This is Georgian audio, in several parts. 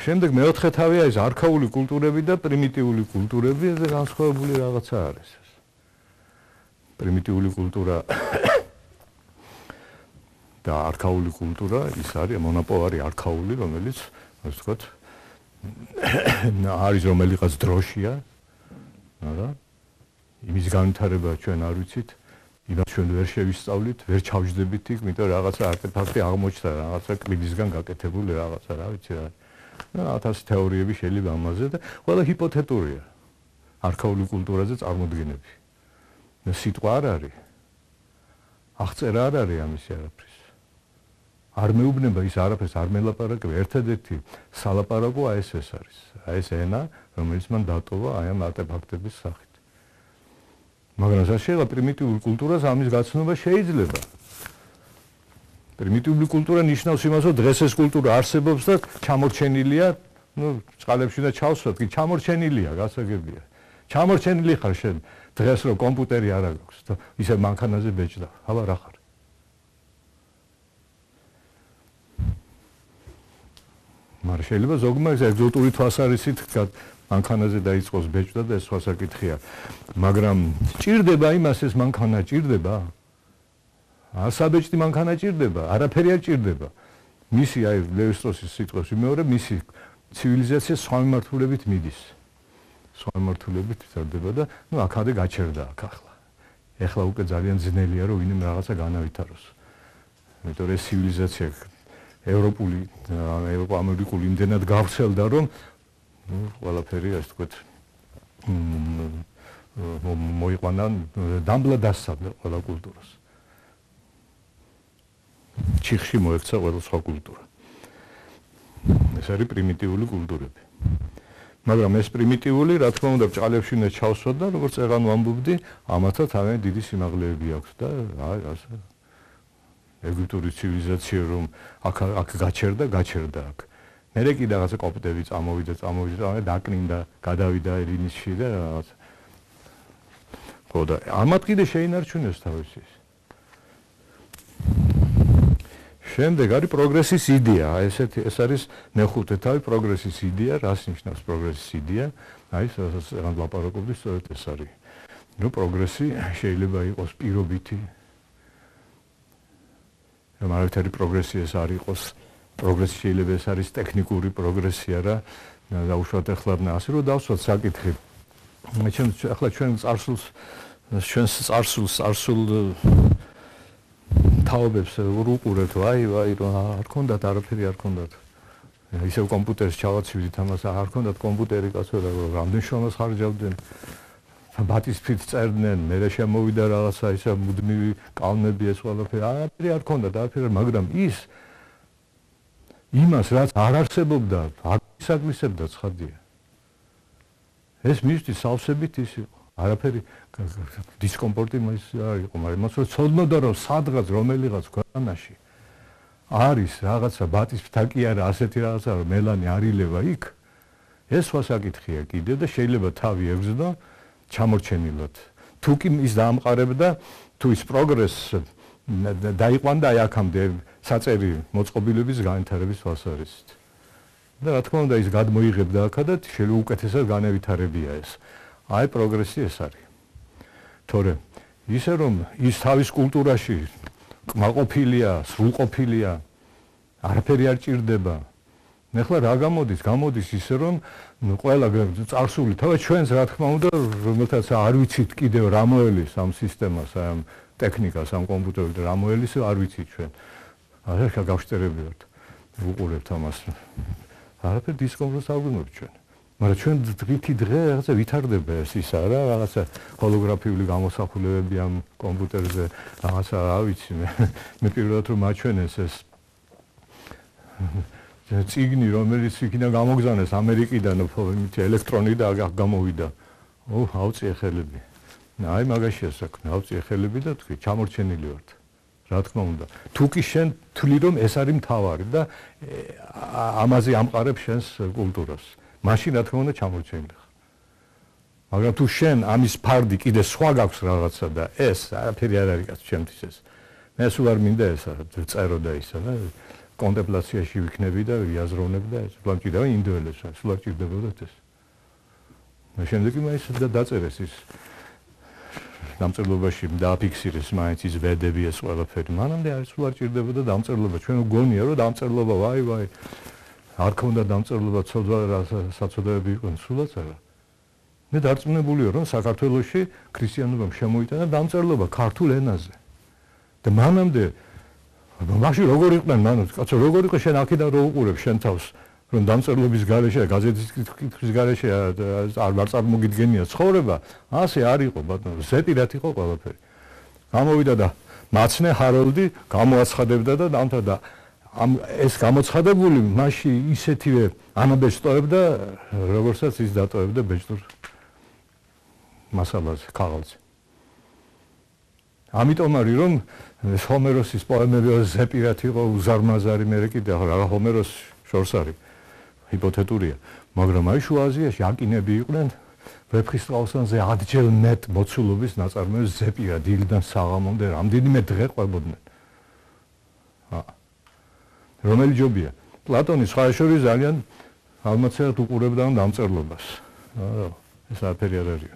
შემდეგ მეოთხე თავია ის არქაული კულტურები და პრიმიტიული კულტურები, ეს განსხვავებული რაღაცა არის. პრიმიტიული კულტურა და არქაული კულტურა ის არის მონოპოლარი არქაული, რომელიც ასე ვთქვათ არის რომელიღაც დროშია, არა? იმის განვითარება ჩვენ არ ვიცით, იმას ჩვენ ვერ შევისწავლით, ვერ ჩავჯდებით იქ, იმიტომ რაღაცა არტეფაქტი აღმოჩნდა, რაღაცა კბილისგან გაკეთებული რაღაცა, რა ვიცი რა. 1000 თეორიები შეიძლება ამაზე და ყველა ჰიპოთეტურია. არქაული კულტურაზე წარმოდგენები. სიტყვა არ არის. აღწერა არ არის ამისი არაფრის. არ მეუბნება ის არაფერს არ მელაპარაკებ, ერთადერთი სალაპარაკო აი ეს არის. აი ეს ენა, რომელიც მან დატოვა აი ამ არტეფაქტების სახით. მაგრამ შეიძლება პრიმიტიული კულტურას ამის გაცნობა შეიძლება. პრიმიტიული კულტურა ნიშნავს იმას, რომ დღეს ეს კულტურა არსებობს და ჩამორჩენილია, წყალებში და ჩავსვათ, კი ჩამორჩენილია, გასაგებია. ჩამორჩენილი ხარ შენ დღეს რომ კომპიუტერი არ აქვს და ისე მანქანაზე ბეჭდა. აბა რა ხარ? მაგრამ შეიძლება ზოგმა ეგზოტური თვალსაზრისით მანქანაზე დაიწყოს ბეჭდა და ეს სხვა საკითხია. მაგრამ ჭირდება იმას ეს მანქანა ჭირდება? ასაბეჭდი მანქანა ჭირდება, არაფერი არ ჭირდება. მისი აი ლევი-სტროსის სიტყვას ვიმეორე, მისი ცივილიზაცია სხვა მიმართულებით მიდის. სხვა მიმართულებით ვითარდება და აქამდე გაჩერდა აქ ახლა. ეხლა უკვე ძალიან ძნელია რომ ვინმე რაღაცა განავითაროს. იმიტომ რომ ეს ცივილიზაცია ევროპა-ამერიკული იმდენად გავრცელდა რომ ყველაფერი ასე ვთქვათ მოიყვანა დამბლა დასაბლა ყველა კულტურას. ჩიხში მოექცა ყველა სხვა კულტურა. ეს არის პრიმიტიული კულტურები. მაგრამ ეს პრიმიტიული, რა თქმა უნდა, ბჭყალებში უნდა ჩავსვათ და როგორც ეღან ვამბობდი, ამათაც თავიანთი დიდი სიმაღლეები აქვს და ასე ეგვიპტური ცივილიზაცია რომ აქ გაჩერდა აქ. მერე კი რაღაცა კოპტები წამოვიდა, დაკნინდა, გადავიდა ელინისში და რაღაც. ხო და ამათ კიდე შეინარჩუნეს თავისი. შემდეგ არის პროგრესის იდეა, ეს არის მეხუთე თავი პროგრესის იდეა, რას ნიშნავს პროგრესის იდეა? აი, რასაც ლაპარაკობდი, სწორედ ეს არის. პროგრესი შეიძლება იყოს პირობითი. არავითარი პროგრესი ეს არ იყოს. პროგრესი შეიძლება ეს არის ტექნიკური პროგრესი არა, დაუშვათ ახლა ასე რომ დავსვათ საკითხი. ახლა ჩვენ წარსულ თაობებს უყურებთ, აი, რომ არ ქონდათ არაფერი არ ქონდათ. ისევ კომპიუტერს ჩავაცივდით ამას, არ ქონდათ კომპიუტერი კაცო რა, რამდენ შრომას ხარჯავდნენ. ბატისფრით წერდნენ, მერე შემოვიდა რაღაცა ისა მუდმივი კალმები ეს ყველაფერი, არაფერი არ ქონდათ, არაფერი, მაგრამ ის იმას რაც არ არსებობდა, არ ისაგმისებდა ცხადია. ეს მისთვის სავსებით ის იყო. არაფერი დისკომფორტი ის არ იყო, მაგრამ მას რომ ცოდნოდა რომ სადღაც რომელიღაც ქვეყანაში არის რაღაცა ბატისფრთა კი არა ასეთი რაღაცა რომ მელანი არ ილევა იქ, ეს სხვა საკითხია კიდე და შეიძლება თავი ებრძოდა ჩამორჩენილად. თუ კი ის დაამყარებდა, თუ ის პროგრესი დაიყვანდა აი აქამდე საწერი მოწყობილების განვითარების თვალსაზრისით. და რა თქმა უნდა ის გადმოიღებდა აქა და შეიძლება უკეთესად განევითარებია ეს. აი პროგრესი ეს არის. თორე ისე რომ ის თავის კულტურაში კმაყოფილია, სრულყოფილია, არაფერი არ ჭირდება. ეხლა რა გამოდის ისე რომ ყველა წარსული თავად ჩვენს რა თქმა უნდა რომელთაც არ ვიცით კიდევ რა მოელის ამ სისტემას, ამ ტექნიკას, ამ კომპიუტერებს რა მოელის არ ვიცით ჩვენ. ახლა გავშტერები ვართ. ვუყურებთ ამას. არაფერ დისკომფორტს არ გვიმობთ ჩვენ. მაგრამ ჩვენ დღითი დღე რაღაცა ვითარდება ეს ისა რა, რაღაცა ჰოლოგრაფიული გამოსახულებები ამ კომპიუტერზე, რაღაცა რა ვიცი მე პირველად რომ მაჩვენეს ეს ციგნი რომელიც იქიდან გამოგზავნეს ამერიკიდან ელექტრონი და გამოვიდა. ავწიე ხელები. აი მაგაშია საქმე, ავწიე ხელები და თქვი ჩამორჩენილი ვართ. რა თქმა უნდა. თუ კი შენ თვლი რომ ეს არის მთავარი და ამაზე ამყარებ შენს კულტურას. მაშინ რა თქმა უნდა ჩამორჩენილი ხარ. მაგრამ თუ შენ ამის ფარდი კიდე სხვა გაქვს რაღაცა და ეს არაფერი არ არის კაც ჩემთვის ეს. მე სულ არ მინდა ეს წერო და ისა და კონტემპლაციაში ვიქნები და ვიაზროვნებ და სულ ჭირდება ინდოელებს, სულ ჭირდებოდათ ეს. შემდეგ იმას დაწერეს ის დამწერლობაში დააფიქსირეს მაინც ის ვედები ეს ყველაფერი. მანამდე არის სულ ჭირდებოდა დამწერლობა. ჩვენ გონია რომ დამწერლობა ვაი არ ქონდა დამწერლობა საწოდებები იყვნენ სულაც არა. მე დარწმუნებულია რომ საქართველოში ქრისტიანობამ შემოიტანა დამწერლობა ქართულ ენაზე. და მანამდე მაშინ როგორ იყვნენ მანამდე კაცო როგორ იყო შენ აქედან რო უყურებ შენ თავს რომ დამწერლობის გარეშე გაზეთის კითხვის გარეშე არ წარმოგიდგენია ცხოვრება ასე არ იყო ბატონო ზეპირად იყო ყველაფერი. გამოვიდა და მაცნე ჰაროლდი გამოაცხადებდა და დამთავრდა ეს გამოცხადებული მაშინ ისეთივე ანაბეჭდს ტოვებდა როგორცაც ის დატოვებდა ბეჭდურ მასალაზე ქაღალდზე. ამიტომ არის რომ ჰომეროსის პოემები ზეპირად იყო უზარმაზარი მე კიდე რა ჰომეროს შორს არის ჰიპოთეტურია მაგრამ აი შუა აზიაში აკინები იყვნენ ვეფხისტყაოსანზე 10-ჯერ მეტ მოცულობის ნაწარმოებს ზეპირად დილიდან საღამომდე რამდენიმე დღე ყვებოდნენ. რომელი ჯობია პლატონი სხვა შორის ძალიან ალმაცერად უყურებდა დამწერლობას. ეს არაფერი არ არის.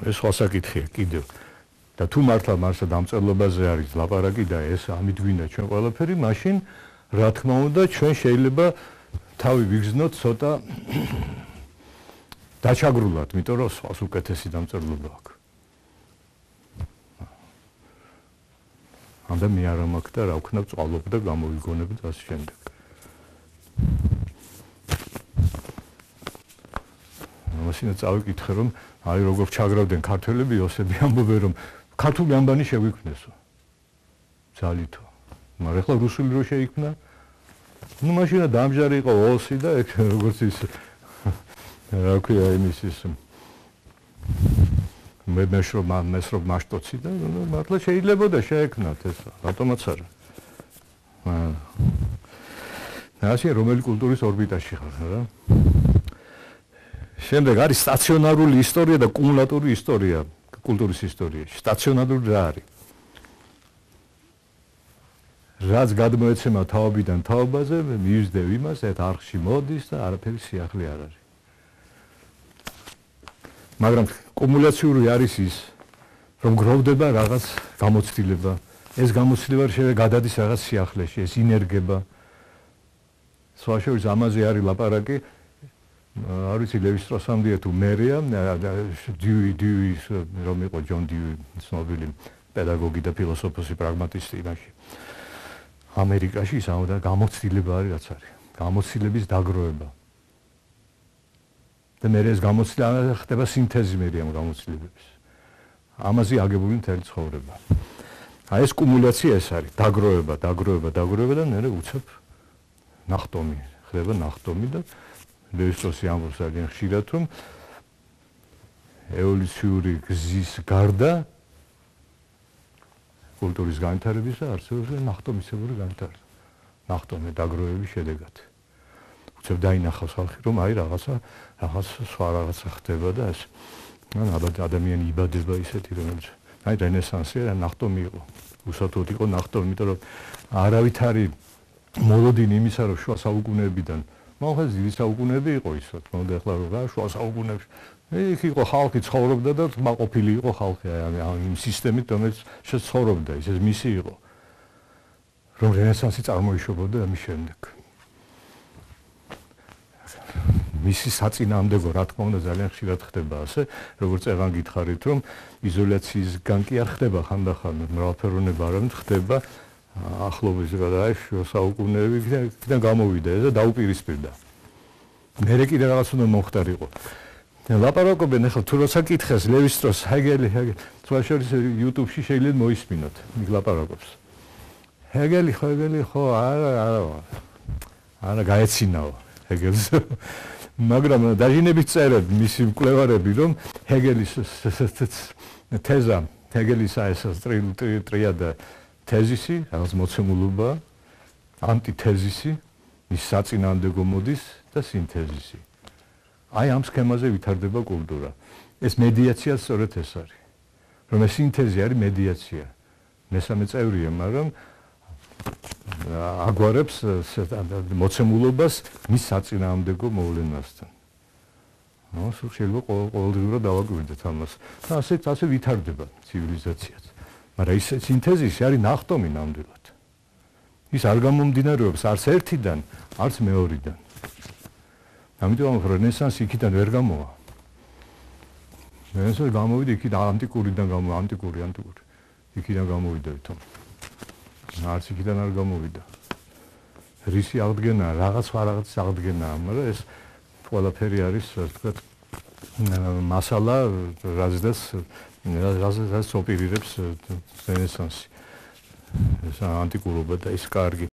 ეს სხვა საკითხია კიდევ. და თუ მართლა მარსა დამწერლობაზე არის ლაპარაკი და ეს ამით გვინდა ჩვენ ყველაფერი, მაშინ რა თქმა უნდა ჩვენ შეიძლება თავი ვიგრძნოთ ცოტა დაჩაგრულად, იმიტომ რომ სხვას უკეთესი დამწერლობა აქვს. ამდენ მე არ მაქვს და რა ვქნა წვალობ და გამოვიგონებ და ასე შემდეგ. მაშინ წავიკითხე რომ აი როგორ ჩაგრავდნენ ქართველები ოსები ამბობენ რომ ქართული ამბანი შეგვიქმნესო. ძალითო. მაგრამ ახლა რუსული რო შეიქმნა ну машина დამჯარი იყო ოსი და ეგ როგორც ის რა ქვია იმის ის მესრობ მასტოცი და მართლა შეიძლებოდა შეექმნათ ეს რატომაც არა. ასე რომელი კულტურის ორბიტაში ხარ რა. შემდეგ არის სტაციონარული ისტორია და კუმულატური ისტორია კულტურის ისტორიაში. სტაციონარული რა არის? რაც გადმოეცემა თაობიდან თაობაზე, მივიზდევ იმას, ერთ არხში მოდის და არაფერი სიახლე არ არის. მაგრამ კუმულაციური არის ის, რომ გროვდება რაღაც გამოცდილება. ეს გამოცდილება შეიძლება გადადის რაღაც სიახლეში, ეს ინერგება. სხვა შორის ამაზე არის ლაპარაკი. არ ვიცი ლევისტროსამდე თუ მერია, დიუის რომ იყო ჯონ დიუი, ცნობილი პედაგოგი და ფილოსოფოსი, პრაგმატისტი იმაში. ამერიკაში ის ამოდა გამოცდილება არის რაც არის. გამოცდილების დაგროვება. და მე ეს გამოცდილება ხდება სინთეზი მე ამ გამოცდილებების. ამაზე აგებული მთელი ცხოვრება. აი ეს კუმულაცია ეს არის, დაგროვება და მე უცებ ნახტომი, ხდება ნახტომი და ლევისტროსი ამბობს ძალიან ხშირად რომ ევოლუციური გზის გარდა კულტურის განვითარებისა არსებობს ნახტომისებური განვითარება. ნახტომი დაგროვების შედეგად. უცებ დაინახავს ხალხი რომ აი რაღაც სხვა რაღაცა ხდება და ეს ალბათ ადამიანი იბადება ისეთი რომელიც აი რენესანსი რა ნახტომი იყო. უსათოდ იყო ნახტომი, იმიტომ რომ არავითარი მოლოდინი იმისა რომ შუა საუკუნეებიდან მოხდა ძირი საუკუნეები იყო ისო. თქონდა ახლა რა შუა საუკუნეებში იქ იყო ხალხი ცხოვრობდა და მაყოფილი იყო ხალხი ამ სისტემით რომელიც შეცხოვრობდა ის მისი იყო. რომ რენესანსი წარმოიშობოდა ამის შემდეგ. მისი საწინააღმდეგო რა თქმა უნდა ძალიან ხშირად ხდება ასე, როგორც წეგან გითხარით რომ იზოლაციისგან კი არ ხდება ხანდახან მრავალფეროვნება არამედ ხდება ახლობის გადააი საუკუნეებიდან გამოვიდა ეს და დაუპირისპირდა. მერე კიდე რაღაც უნდა მომხდარიყო. ლაპარაკობენ ახლა თუ როცა კითხეს ლევისტროს, ჰეგელი, სხვა შორის YouTube-ში შეიძლება მოისმინოთ, იქ ლაპარაკობს. ჰეგელი ხო არა გაეცინაო ჰეგელს. მაგრამ დაჟინებით წერენ მისი მკვლევარები რომ ჰეგელის თეზა, ჰეგელის ეს ტრიადა თეზისი, რაღაც მოცემულობა, ანტითეზისი, ის საწინააღმდეგო მოდის და სინთეზისი. აი ამ სქემაზე ვითარდება კულტურა. ეს მედიაცია სწორედ ეს არის. რომ ეს სინთეზი არის მედიაცია. მესამე წევრია, მაგრამ აგვარებს მოცემულობას მის საწინააღმდეგო მოვლენასთან. შეიძლება ყოველდღიურად დავაკვირდეთ ამას. და ასე ვითარდება ცივილიზაციაც. მაგრამ ის სინთეზისი არის ნახტომი ნამდვილად. ის არ გამომდინარეობს არც ერთიდან, არც მეორიდან. ამიტომ რენესანსი იქიდან ვერ გამოვა. რენესანსი გამოვიდა იქიდან ანტიკურიდან ანტიკური. იქიდან გამოვიდა თვითონ. არც იქიდან არ გამოვიდა. რისი აღდგენა, რაღაც აღდგენაა, მაგრამ ეს ყველაფერი არის, თქვა, მასალა, რაც ოპერირებს რენესანსი. ეს ანტიკურობა და ის კარგი